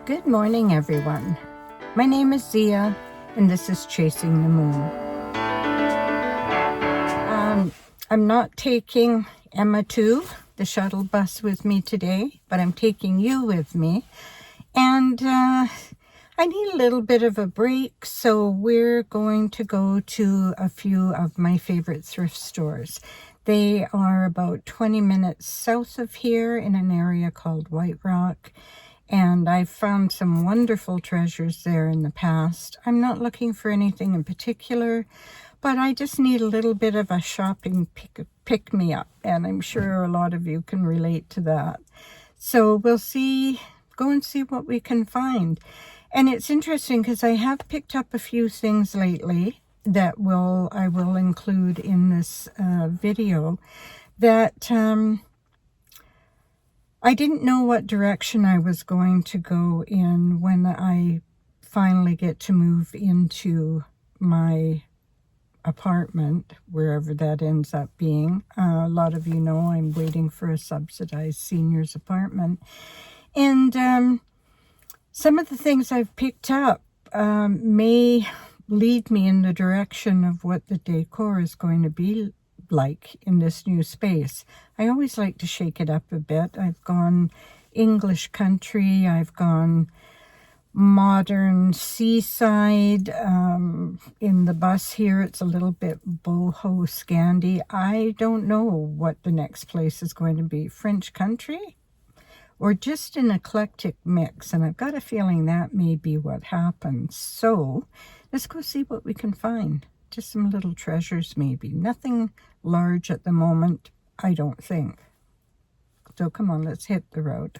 Good morning, everyone. My name is Zia, and this is Chasing the Moon. I'm not taking Emma 2, the shuttle bus, with me today, but I'm taking you with me. And I need a little bit of a break, so we're going to go to a few of my favorite thrift stores. They are about 20 minutes south of here in an area called White Rock. And I've found some wonderful treasures there in the past. I'm not looking for anything in particular, but I just need a little bit of a shopping pick-me-up. And I'm sure a lot of you can relate to that. So we'll go and see what we can find. And it's interesting because I have picked up a few things lately that I will include in this video that I didn't know what direction I was going to go in when I finally get to move into my apartment, wherever that ends up being. A lot of you know I'm waiting for a subsidized seniors apartment. And some of the things I've picked up may lead me in the direction of what the decor is going to be like in this new space. I always like to shake it up a bit. I've gone English country, I've gone modern seaside. In the bus here, it's a little bit boho Scandi. I don't know what the next place is going to be. French country? Or just an eclectic mix, and I've got a feeling that may be what happens. So let's go see what we can find. Just some little treasures maybe. Nothing large at the moment, I don't think. So come on, let's hit the road.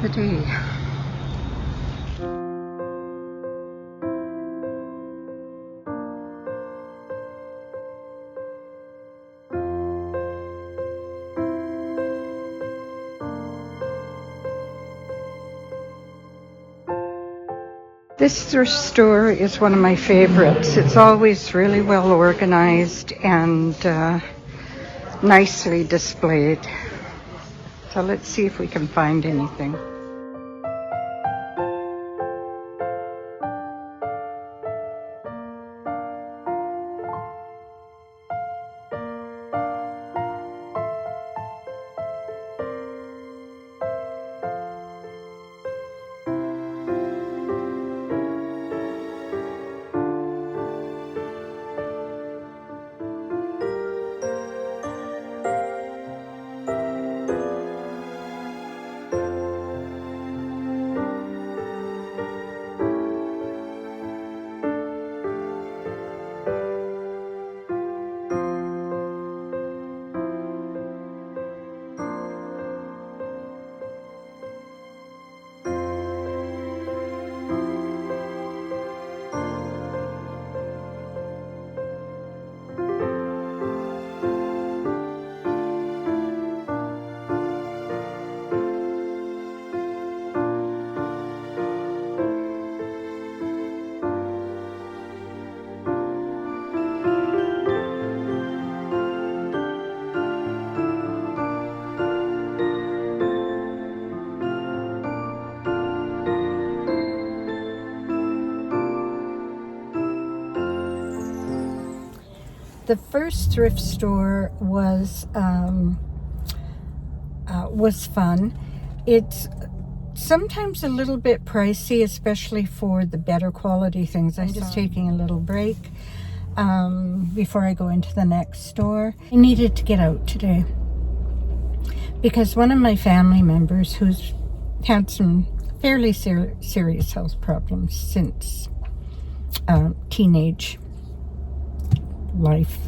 The day. This thrift store is one of my favorites. It's always really well organized and nicely displayed. So let's see if we can find anything. The first thrift store was fun. It's sometimes a little bit pricey, especially for the better quality things. I'm just taking a little break before I go into the next store. I needed to get out today because one of my family members who's had some fairly serious health problems since teenage life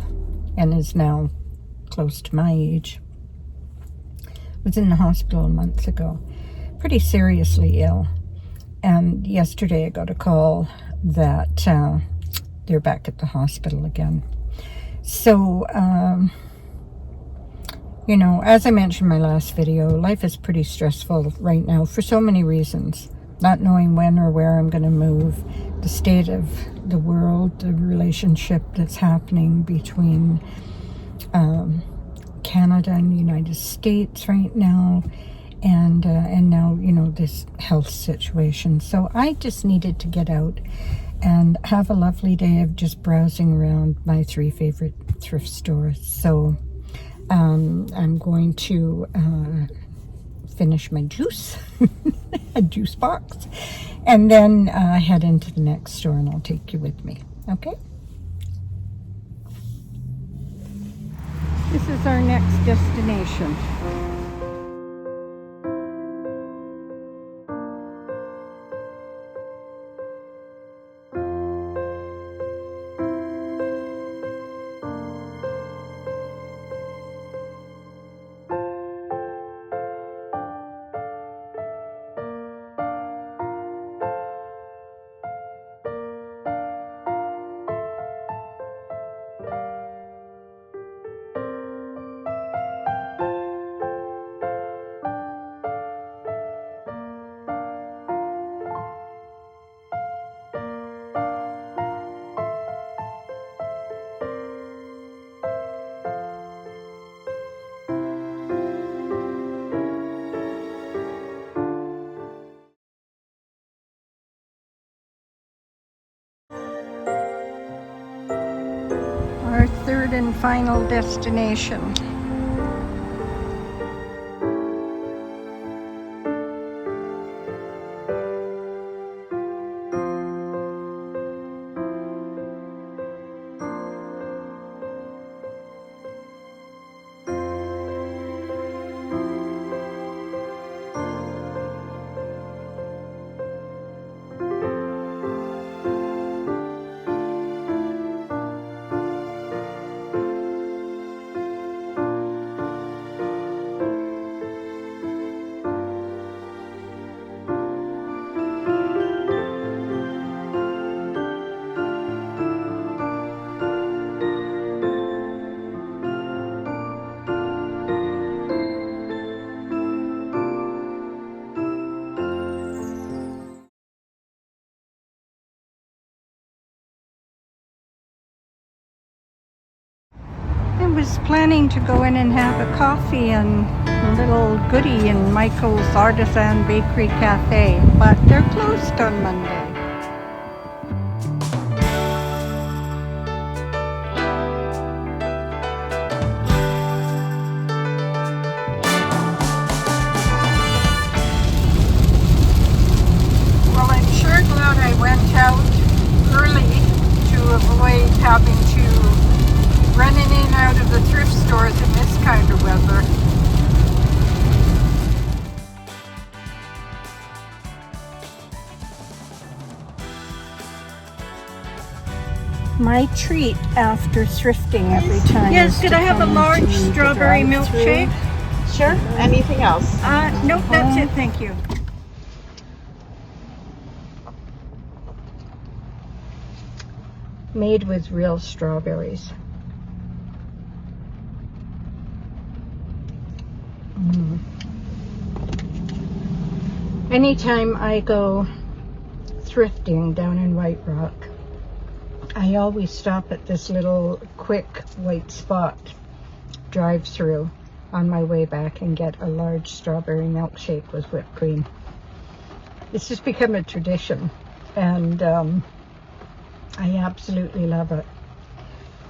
and is now close to my age, was in the hospital months ago, pretty seriously ill. And yesterday I got a call that they're back at the hospital again. So, you know, as I mentioned in my last video, life is pretty stressful right now for so many reasons. Not knowing when or where I'm going to move, the state of the world, the relationship that's happening between Canada and the United States right now, and now, you know, this health situation. So I just needed to get out and have a lovely day of just browsing around my 3 favorite thrift stores. So I'm going to finish my juice, a juice box, and then head into the next store, and I'll take you with me. Okay? This is our next destination. Our third and final destination. I was planning to go in and have a coffee and a little goodie in Michael's Artisan Bakery Cafe, but they're closed on Monday. Well, I'm sure glad I went out early to avoid having to run in and out of the thrift stores in this kind of weather. My treat after thrifting every time. Yes, could I have a large strawberry milkshake? Sure. Anything else? Nope, that's it, thank you. Made with real strawberries. Anytime I go thrifting down in White Rock, I always stop at this little quick white spot drive-through on my way back and get a large strawberry milkshake with whipped cream. It's just become a tradition, and I absolutely love it.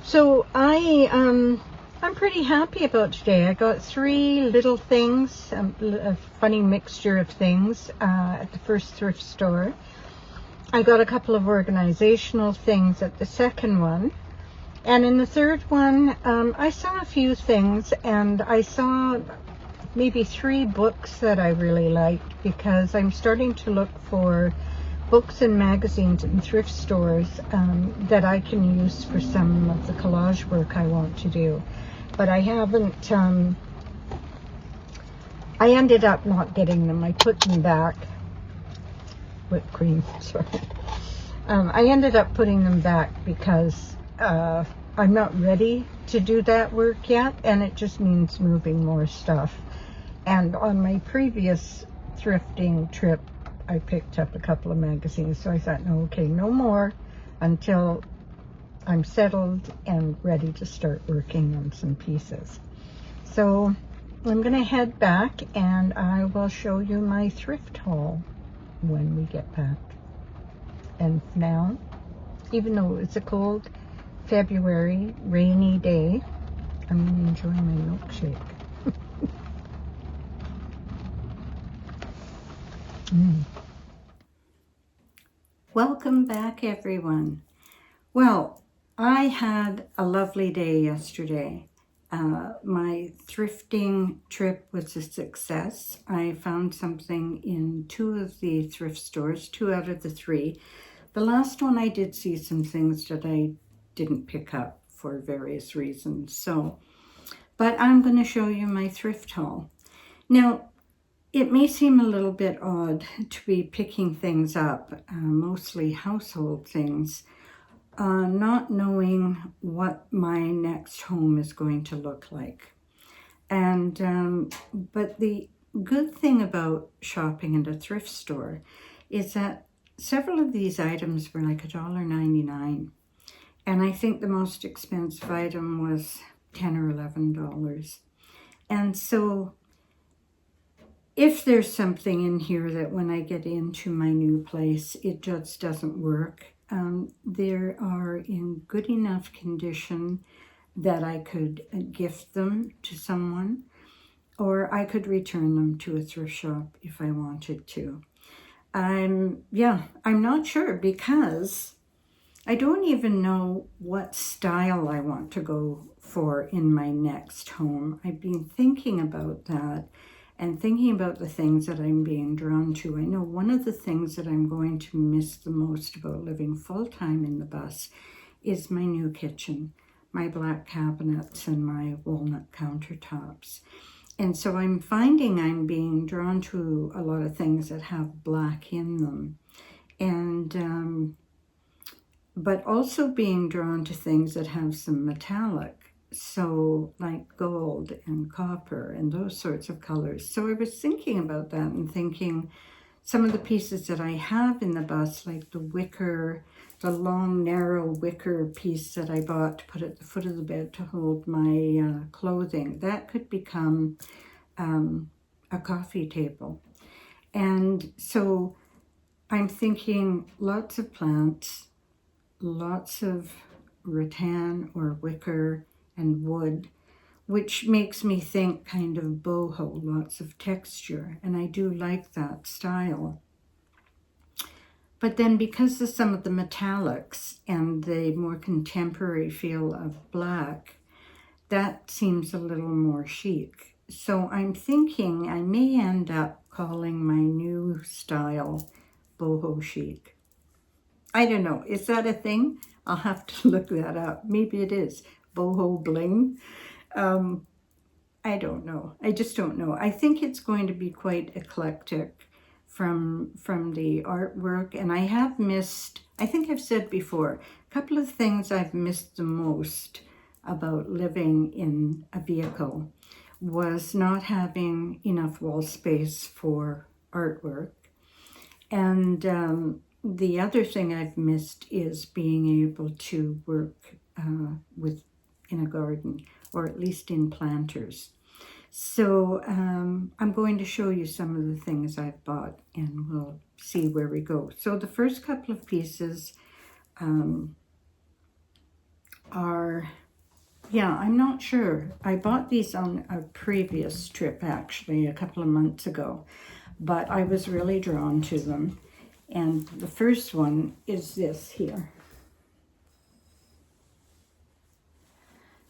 So I'm pretty happy about today. I got 3 little things, a funny mixture of things at the first thrift store. I got a couple of organizational things at the second one. And in the third one, I saw a few things, and I saw maybe 3 books that I really liked, because I'm starting to look for books and magazines in thrift stores that I can use for some of the collage work I want to do. But I haven't, I ended up not getting them. I put them back. Whipped cream, sorry. I ended up putting them back because I'm not ready to do that work yet, and it just means moving more stuff. And on my previous thrifting trip, I picked up a couple of magazines, so I thought, no, okay, no more until I'm settled and ready to start working on some pieces. So I'm going to head back and I will show you my thrift haul when we get back. And now, even though it's a cold February rainy day, I'm going to enjoy my milkshake. Welcome back, everyone. Well, I had a lovely day yesterday. My thrifting trip was a success. I found something in 2 of the thrift stores, 2 out of the 3. The last one I did see some things that I didn't pick up for various reasons. But I'm going to show you my thrift haul. Now, it may seem a little bit odd to be picking things up, mostly household things, not knowing what my next home is going to look like. And but the good thing about shopping at a thrift store is that several of these items were like $1.99, and I think the most expensive item was $10 or $11. And so if there's something in here that when I get into my new place, it just doesn't work, there are in good enough condition that I could gift them to someone, or I could return them to a thrift shop if I wanted to. I'm not sure, because I don't even know what style I want to go for in my next home. I've been thinking about that and thinking about the things that I'm being drawn to. I know one of the things that I'm going to miss the most about living full-time in the bus is my new kitchen, my black cabinets and my walnut countertops. And so I'm finding I'm being drawn to a lot of things that have black in them. And but also being drawn to things that have some metallic, so like gold and copper and those sorts of colors. So I was thinking about that and thinking some of the pieces that I have in the bus, like the wicker, the long narrow wicker piece that I bought to put at the foot of the bed to hold my clothing, that could become a coffee table. And so I'm thinking lots of plants, lots of rattan or wicker and wood, which makes me think kind of boho, lots of texture, and I do like that style. But then because of some of the metallics and the more contemporary feel of black, that seems a little more chic. So I'm thinking I may end up calling my new style boho chic. I don't know. Is that a thing? I'll have to look that up. Maybe it is. Boho bling. I don't know. I just don't know. I think it's going to be quite eclectic from the artwork. And I have missed, I think I've said before, a couple of things I've missed the most about living in a vehicle was not having enough wall space for artwork. And the other thing I've missed is being able to work in a garden, or at least in planters. So I'm going to show you some of the things I've bought, and we'll see where we go. So the first couple of pieces are, I'm not sure. I bought these on a previous trip, actually, a couple of months ago, but I was really drawn to them. And the first one is this here.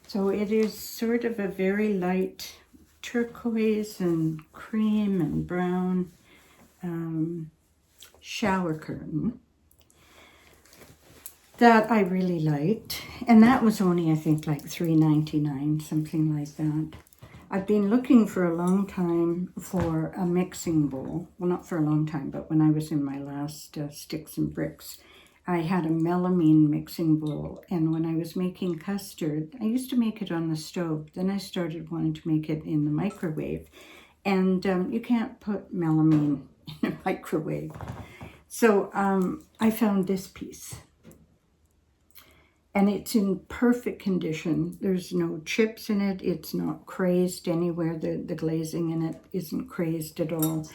So it is sort of a very light turquoise and cream and brown. shower curtain that I really liked. And that was only, I think, like $3.99, something like that. I've been looking for a long time for a mixing bowl. Well, not for a long time, but when I was in my last Sticks and Bricks, I had a melamine mixing bowl. And when I was making custard, I used to make it on the stove. Then I started wanting to make it in the microwave. And you can't put melamine in a microwave. So I found this piece. And it's in perfect condition. There's no chips in it. It's not crazed anywhere. The glazing in it isn't crazed at all.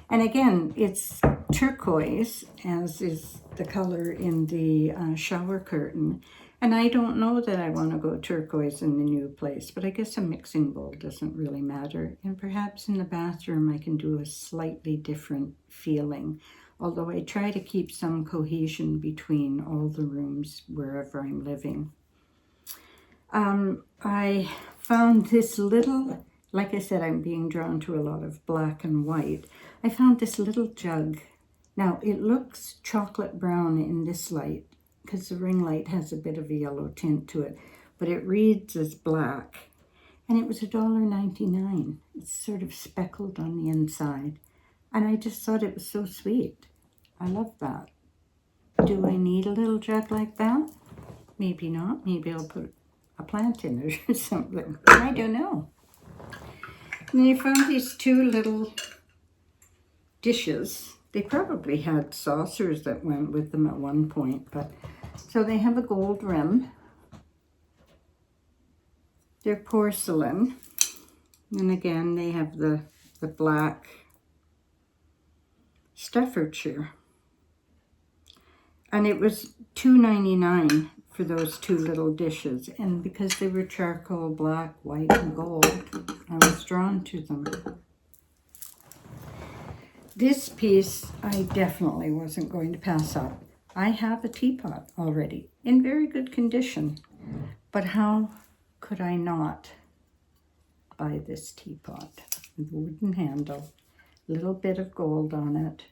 And again, it's turquoise, as is the color in the shower curtain. And I don't know that I want to go turquoise in the new place, but I guess a mixing bowl doesn't really matter. And perhaps in the bathroom I can do a slightly different feeling. Although I try to keep some cohesion between all the rooms wherever I'm living. I found this little, like I said, I'm being drawn to a lot of black and white. I found this little jug. Now, it looks chocolate brown in this light because the ring light has a bit of a yellow tint to it, but it reads as black. And it was $1.99. It's sort of speckled on the inside. And I just thought it was so sweet. I love that. Do I need a little jug like that? Maybe not. Maybe I'll put a plant in it or something. I don't know. And you found these two little dishes. They probably had saucers that went with them at one point, but so they have a gold rim. They're porcelain. And again, they have the black Staffordshire. And it was $2.99 for those two little dishes. And because they were charcoal, black, white, and gold, I was drawn to them. This piece I definitely wasn't going to pass up. I have a teapot already in very good condition. But how could I not buy this teapot? With a wooden handle, little bit of gold on it.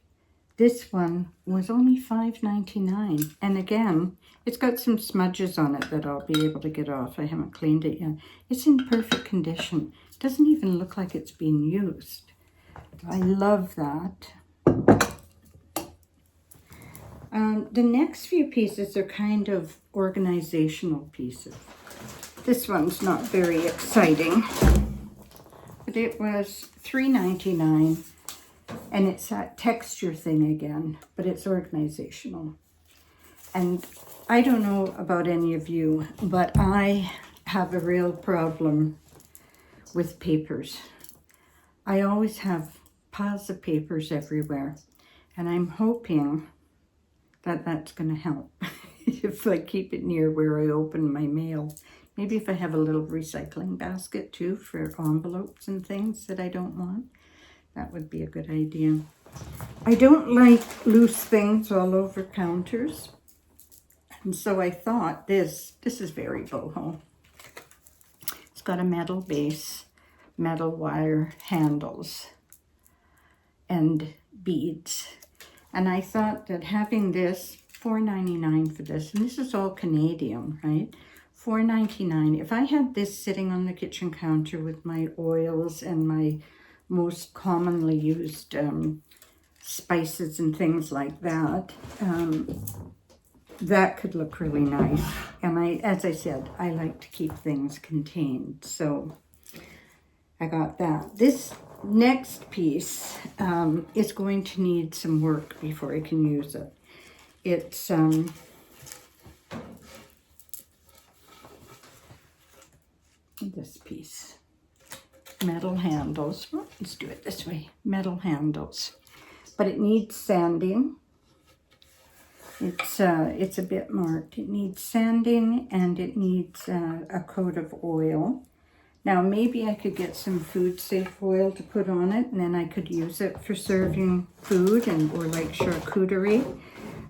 This one was only $5.99. And again, it's got some smudges on it that I'll be able to get off. I haven't cleaned it yet. It's in perfect condition. It doesn't even look like it's been used. I love that. The next few pieces are kind of organizational pieces. This one's not very exciting, but it was $3.99. And it's that texture thing again, but it's organizational. And I don't know about any of you, but I have a real problem with papers. I always have piles of papers everywhere, and I'm hoping that that's going to help if I keep it near where I open my mail. Maybe if I have a little recycling basket too for envelopes and things that I don't want. That would be a good idea. I don't like loose things all over counters. And so I thought this is very boho. It's got a metal base, metal wire handles, and beads. And I thought that having this, $4.99 for this, and this is all Canadian, right? $4.99. If I had this sitting on the kitchen counter with my oils and my most commonly used spices and things like that, that could look really nice. And as I said, I like to keep things contained, so I got that. This next piece is going to need some work before I can use it. It's this piece. Metal handles. Well, let's do it this way. Metal handles. But it needs sanding. It's a bit marked. It needs sanding and it needs a coat of oil. Now maybe I could get some food safe oil to put on it, and then I could use it for serving food or like charcuterie.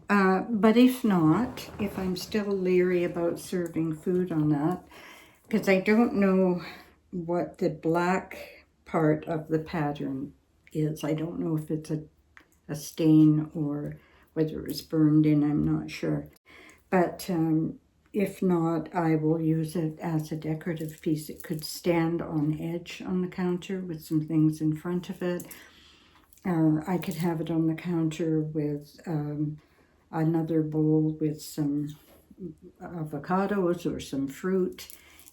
But if not, if I'm still leery about serving food on that, because I don't know what the black part of the pattern is. I don't know if it's a a stain or whether it was burned in, I'm not sure. But if not, I will use it as a decorative piece. It could stand on edge on the counter with some things in front of it. I could have it on the counter with another bowl with some avocados or some fruit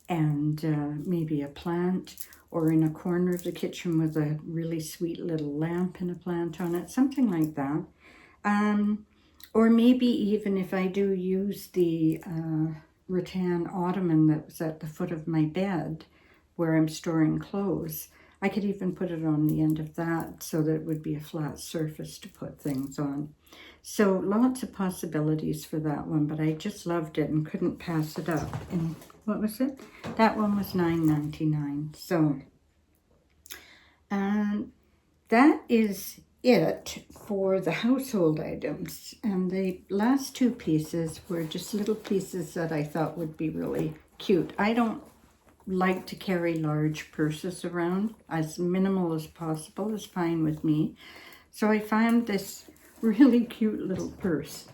and maybe a plant, or in a corner of the kitchen with a really sweet little lamp and a plant on it, something like that. Or maybe even if I do use the rattan ottoman that was at the foot of my bed where I'm storing clothes, I could even put it on the end of that so that it would be a flat surface to put things on. So lots of possibilities for that one, but I just loved it and couldn't pass it up. And what was it? That one was $9.99. So that is it for the household items. And the last two pieces were just little pieces that I thought would be really cute. I don't like to carry large purses around. As minimal as possible is fine with me. So I found this really cute little purse.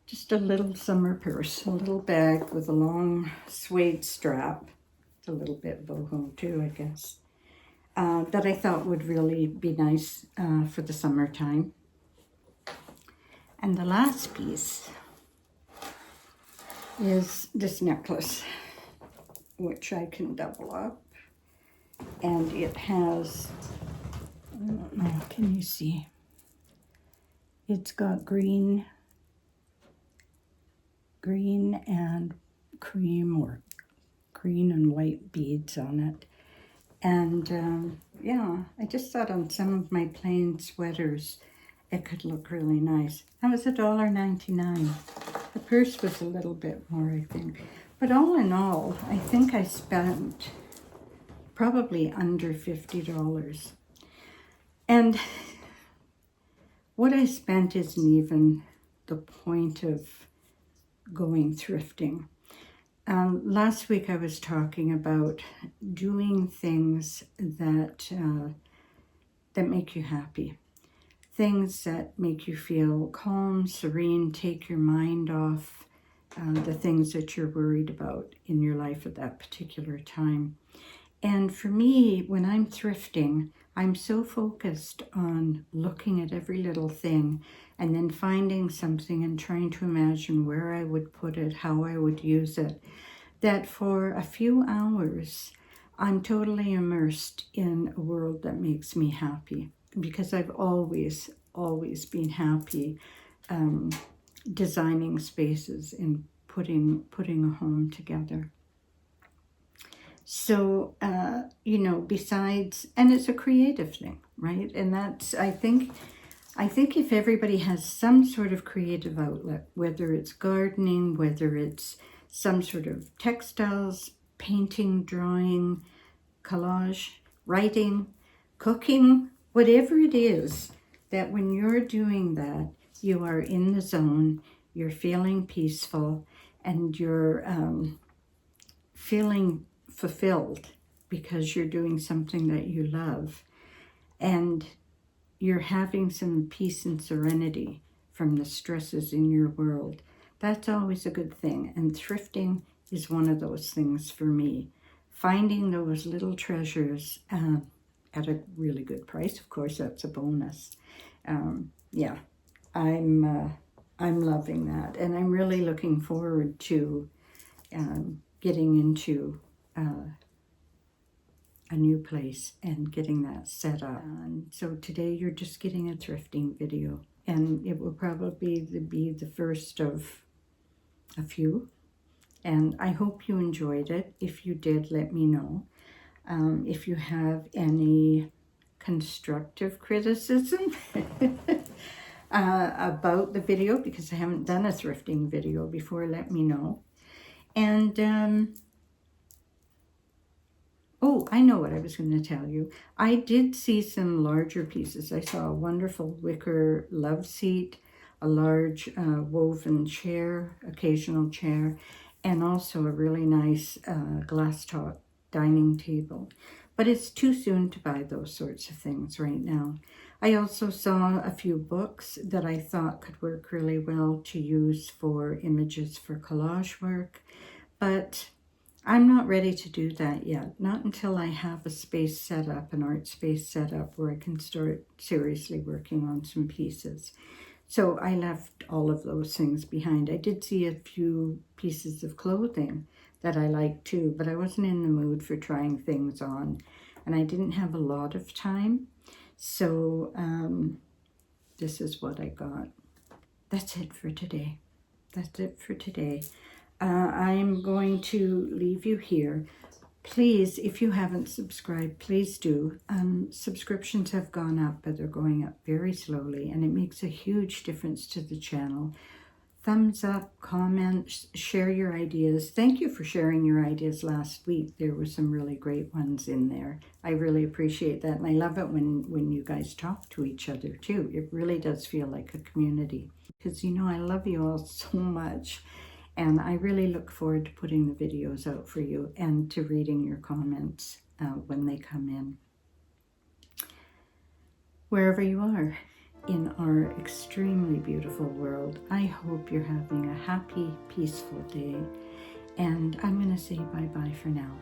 Just a little summer purse, a little bag with a long suede strap. It's a little bit boho too, I guess. That I thought would really be nice for the summertime. And the last piece is this necklace, which I can double up. And it has, I don't know, can you see? It's got green and cream or green and white beads on it. And yeah, I just thought on some of my plain sweaters, it could look really nice. That was $1.99. The purse was a little bit more, I think. But all in all, I think I spent probably under $50. And what I spent isn't even the point of going thrifting. Last week I was talking about doing things that make you happy. Things that make you feel calm, serene, take your mind off the things that you're worried about in your life at that particular time. And for me, when I'm thrifting, I'm so focused on looking at every little thing and then finding something and trying to imagine where I would put it, how I would use it, that for a few hours, I'm totally immersed in a world that makes me happy, because I've always been happy designing spaces and putting a home together. So, besides, and it's a creative thing, right? And that's, I think if everybody has some sort of creative outlet, whether it's gardening, whether it's some sort of textiles, painting, drawing, collage, writing, cooking, whatever it is, that when you're doing that, you are in the zone, you're feeling peaceful, and you're feeling fulfilled because you're doing something that you love, and you're having some peace and serenity from the stresses in your world. That's always a good thing, and thrifting is one of those things for me. Finding those little treasures at a really good price, of course, that's a bonus. Yeah, I'm loving that, and I'm really looking forward to getting into a new place and getting that set up. And so today you're just getting a thrifting video, and it will probably be the first of a few. And I hope you enjoyed it. If you did, let me know. If you have any constructive criticism about the video, because I haven't done a thrifting video before, let me know. And oh, I know what I was going to tell you. I did see some larger pieces. I saw a wonderful wicker love seat, a large woven chair, occasional chair, and also a really nice glass top dining table. But it's too soon to buy those sorts of things right now. I also saw a few books that I thought could work really well to use for images for collage work, but I'm not ready to do that yet. Not until I have a space set up, an art space set up, where I can start seriously working on some pieces. So I left all of those things behind. I did see a few pieces of clothing that I liked too, but I wasn't in the mood for trying things on, and I didn't have a lot of time. So this is what I got. That's it for today. That's it for today. I'm going to leave you here. Please, if you haven't subscribed, please do. Subscriptions have gone up, but they're going up very slowly, and it makes a huge difference to the channel. Thumbs up, comments, share your ideas. Thank you for sharing your ideas last week. There were some really great ones in there. I really appreciate that, and I love it when you guys talk to each other too. It really does feel like a community, because I love you all so much. And I really look forward to putting the videos out for you and to reading your comments when they come in. Wherever you are in our extremely beautiful world, I hope you're having a happy, peaceful day. And I'm going to say bye-bye for now.